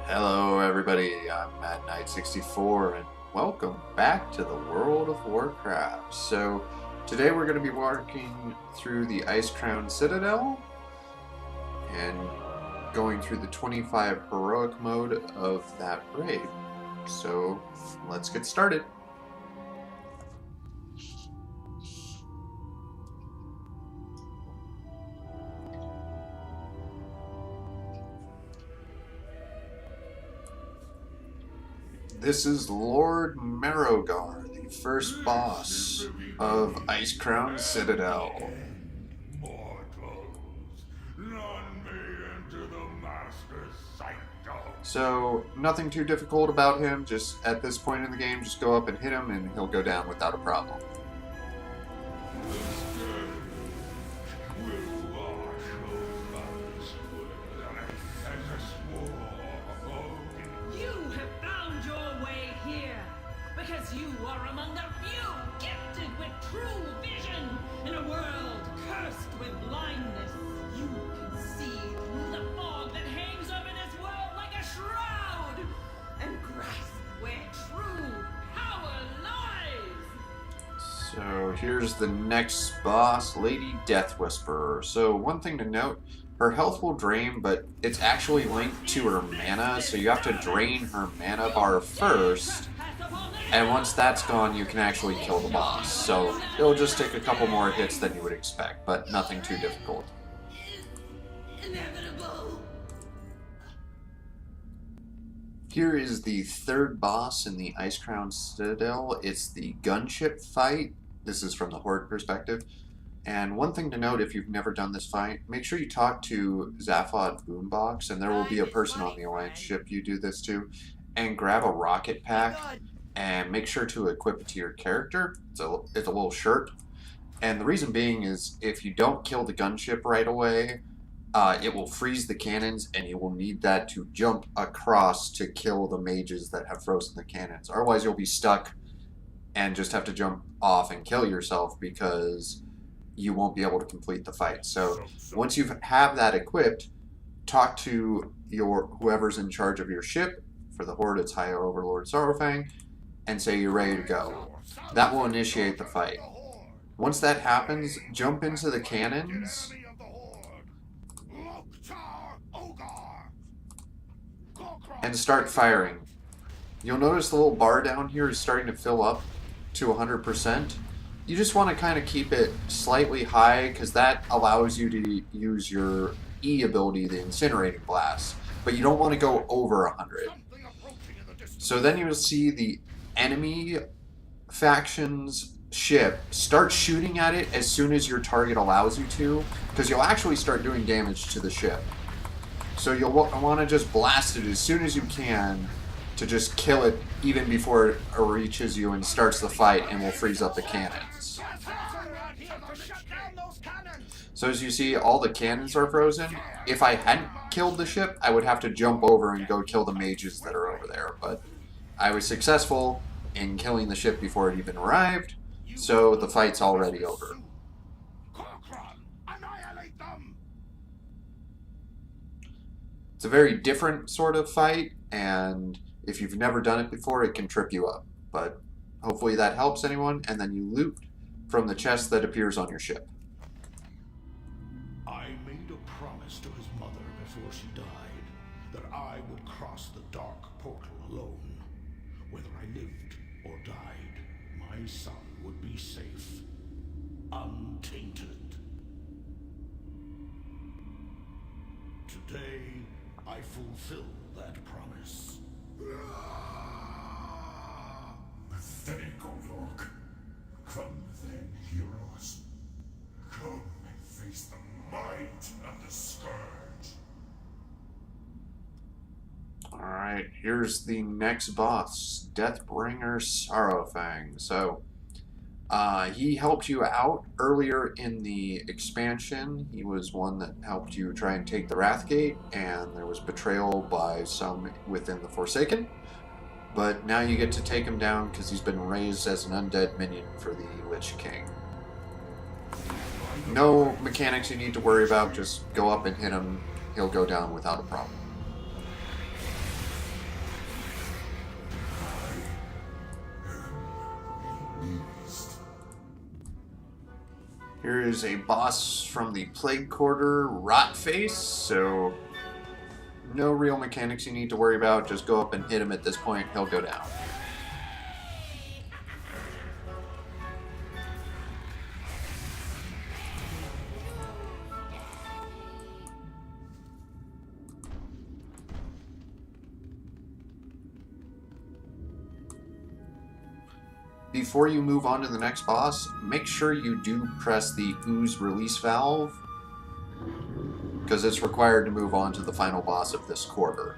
Hello everybody, I'm Madknight64 and welcome back to the world of Warcraft. So today we're going to be walking through the Icecrown Citadel and going through the 25 heroic mode of that raid. So let's get started. This is Lord Marrowgar, the first boss of Icecrown Citadel. So, nothing too difficult about him, just at this point in the game, just go up and hit him and he'll go down without a problem. You are among the few gifted with true vision in a world cursed with blindness. You can see through the fog that hangs over this world like a shroud and grasp where true power lies. So here's the next boss, Lady Deathwhisper. So one thing to note, her health will drain, but it's actually linked to her mana, so you have to drain her mana bar first. And once that's gone, you can actually kill the boss. So it'll just take a couple more hits than you would expect, but nothing too difficult. Inevitable. Here is the third boss in the Icecrown Citadel. It's the Gunship fight. This is from the Horde perspective. And one thing to note, if you've never done this fight, make sure you talk to Zaphod Boombox, and there will be a person on the Alliance ship you do this to, and grab a rocket pack. And make sure to equip it to your character. It's a little shirt. And the reason being is if you don't kill the gunship right away, it will freeze the cannons and you will need that to jump across to kill the mages that have frozen the cannons. Otherwise you'll be stuck and just have to jump off and kill yourself because you won't be able to complete the fight. So once you have that equipped, talk to whoever's in charge of your ship. For the Horde, it's High Overlord Saurfang. And say you're ready to go. That will initiate the fight. Once that happens, jump into the cannons and start firing. You'll notice the little bar down here is starting to fill up to 100%. You just want to kind of keep it slightly high because that allows you to use your E ability, the Incinerating Blast. But you don't want to go over 100. So then you'll see the enemy faction's ship start shooting at it as soon as your target allows you to, because you'll actually start doing damage to the ship. So you'll want to just blast it as soon as you can to just kill it even before it reaches you and starts the fight, and will freeze up the cannons. So as you see, all the cannons are frozen. If I hadn't killed the ship, I would have to jump over and go kill the mages that are over there, but I was successful in killing the ship before it even arrived, so the fight's already over. It's a very different sort of fight, and if you've never done it before, it can trip you up. But hopefully that helps anyone, and then you loot from the chest that appears on your ship. I made a promise to his mother before she died that I would cross the dark portal alone. Whether I lived or died, my son would be safe, untainted. Today, I fulfill that promise. Pathetic Overlord. Come then, heroes. Come and face the might of the Scourge. Alright, here's the next boss, Deathbringer Saurfang. So, he helped you out earlier in the expansion. He was one that helped you try and take the Wrathgate, and there was betrayal by some within the Forsaken. But now you get to take him down because he's been raised as an undead minion for the Lich King. No mechanics you need to worry about, just go up and hit him. He'll go down without a problem. Here is a boss from the Plague Quarter, Rotface, so no real mechanics you need to worry about. Just go up and hit him at this point, he'll go down. Before you move on to the next boss, make sure you do press the ooze release valve, because it's required to move on to the final boss of this quarter.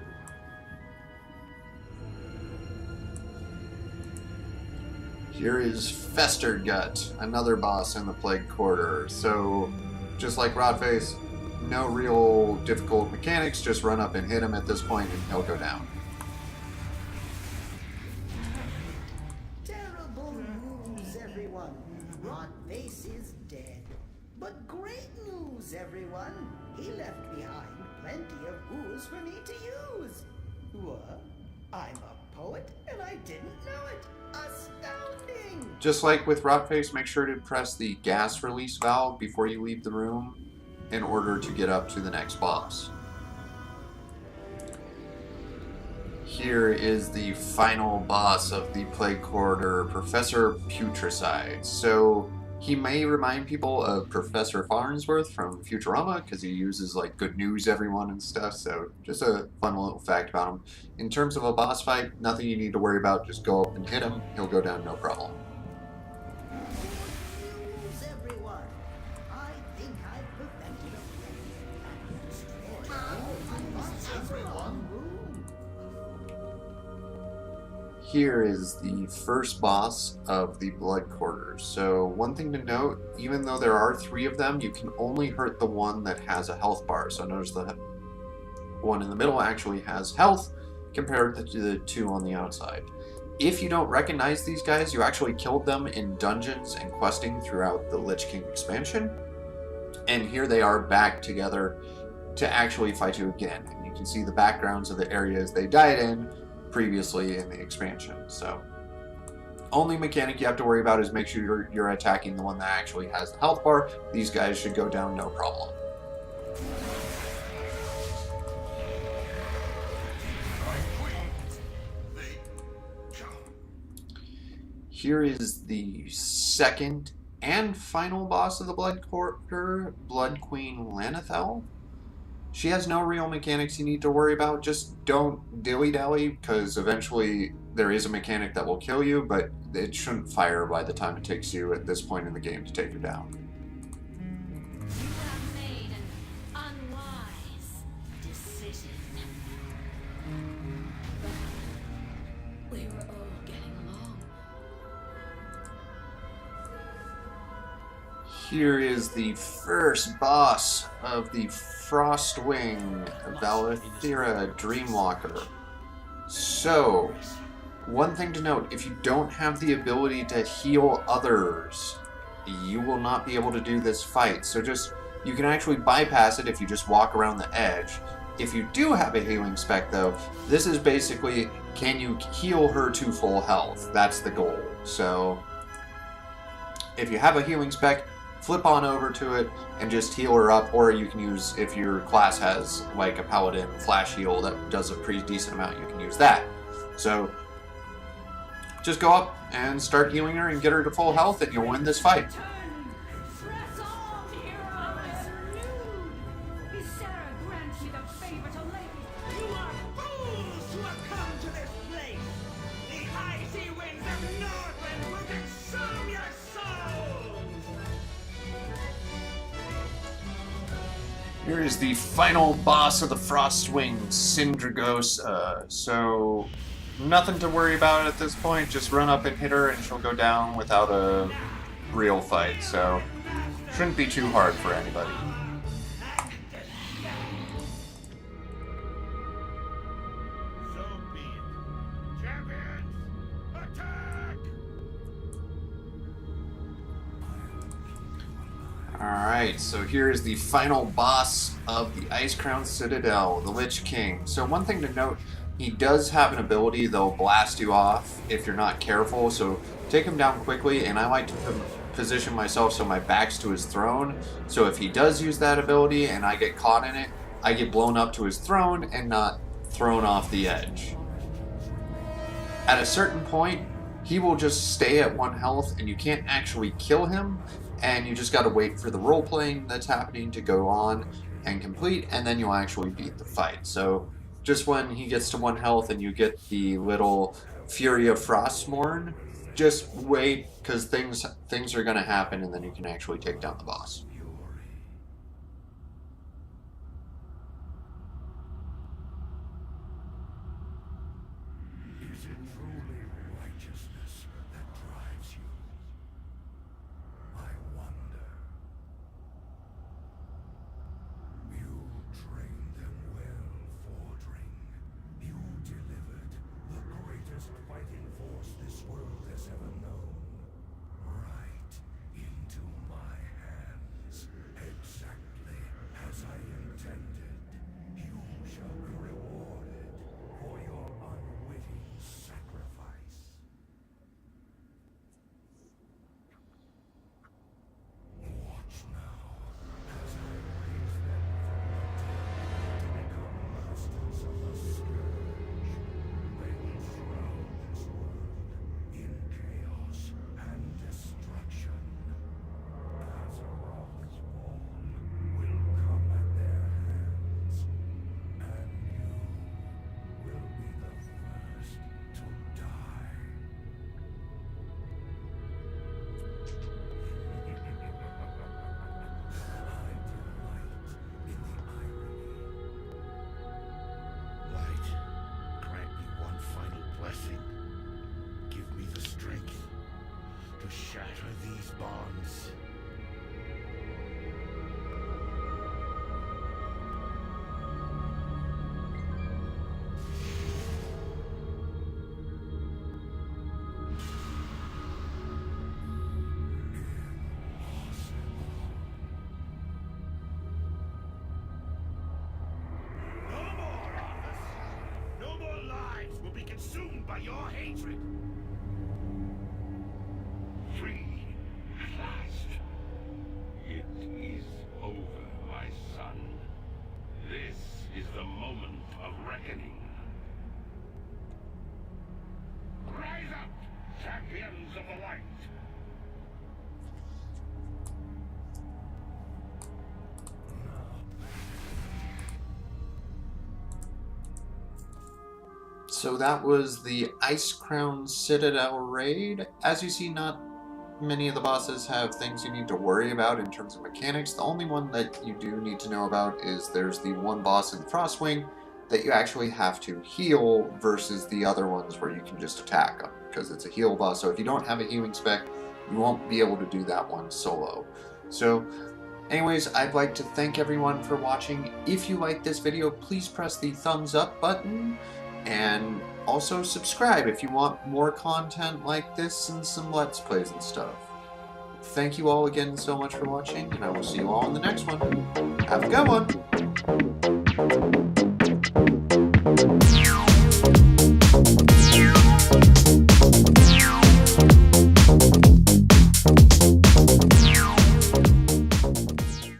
Here is Festergut, another boss in the Plague Quarter. So, just like Rotface, no real difficult mechanics, just run up and hit him at this point and he'll go down. Rotface is dead. But great news, everyone! He left behind plenty of ooze for me to use. What? I'm a poet and I didn't know it. Astounding! Just like with Rotface, make sure to press the gas release valve before you leave the room in order to get up to the next boss. Here is the final boss of the Plague Quarter, Professor Putricide. So he may remind people of Professor Farnsworth from Futurama because he uses like good news everyone and stuff. So just a fun little fact about him. In terms of a boss fight, nothing you need to worry about. Just go up and hit him. He'll go down no problem. Everyone, I think I've prevented a plague. Here is the first boss of the Blood Quarter. So one thing to note, even though there are 3 of them, you can only hurt the one that has a health bar. So notice the one in the middle actually has health compared to the 2 on the outside. If you don't recognize these guys, you actually killed them in dungeons and questing throughout the Lich King expansion. And here they are back together to actually fight you again. And you can see the backgrounds of the areas they died in previously in the expansion. So only mechanic you have to worry about is make sure you're attacking the one that actually has the health bar. These guys should go down no problem. Here is the second and final boss of the Blood Quarter, Blood Queen Lana'thel. She has no real mechanics you need to worry about. Just don't dilly-dally, because eventually there is a mechanic that will kill you, but it shouldn't fire by the time it takes you at this point in the game to take her down. You have made an unwise decision. But we were all getting along. Here is the first boss of the Frostwing, Valithria Dreamwalker. So, one thing to note, if you don't have the ability to heal others, you will not be able to do this fight. So you can actually bypass it if you just walk around the edge. If you do have a healing spec though, this is basically, can you heal her to full health? That's the goal. So, if you have a healing spec, flip on over to it and just heal her up, or you can use, if your class has like a paladin flash heal that does a pretty decent amount, you can use that. So just go up and start healing her and get her to full health and you'll win this fight. Press on, heroes! Is Sarah grants me the favor to lay? You are fools who have come to this place! The high sea winds of Northland will consume your souls! Here is the final boss of the Frostwing, Sindragosa. So, nothing to worry about at this point. Just run up and hit her and she'll go down without a real fight. So, shouldn't be too hard for anybody. So be it. Champions, attack! Alright, so here is the final boss of the Icecrown Citadel, the Lich King. So one thing to note, he does have an ability that'll blast you off if you're not careful, so take him down quickly, and I like to position myself so my back's to his throne. So if he does use that ability and I get caught in it, I get blown up to his throne and not thrown off the edge. At a certain point, he will just stay at 1 health and you can't actually kill him, and you just gotta wait for the role playing that's happening to go on and complete, and then you'll actually beat the fight. So just when he gets to 1 health and you get the little Fury of Frostmourne, just wait, because things are gonna happen, and then you can actually take down the boss. Is it truly righteousness that drives you? I wonder. You trained them well, Fordring. You delivered the greatest fighting force this world has ever known. Right into my hands, exactly as I intended. You shall be rewarded for your unwitting sacrifice. Watch now as I raise them from the dead to become masters of the Scourge. They will shroud this world in chaos and destruction. Azeroth's fall will come at their hands, and you will be the first to die. I delight in the irony. Light, grant me one final blessing. Give me the strength to shatter these bonds. No more, Arthas! No more lives will be consumed by your hatred! Free at last. It is over, my son. This is the moment of reckoning. Rise up, champions of the light. So that was the Icecrown Citadel raid. As you see, not many of the bosses have things you need to worry about in terms of mechanics. The only one that you do need to know about is there's the one boss in Frostwing that you actually have to heal versus the other ones where you can just attack them, because it's a heal boss. So if you don't have a healing spec, you won't be able to do that one solo. So anyways, I'd like to thank everyone for watching. If you like this video, please press the thumbs up button, and also subscribe if you want more content like this and some Let's Plays and stuff. Thank you all again so much for watching, and I will see you all in the next one. Have a good one!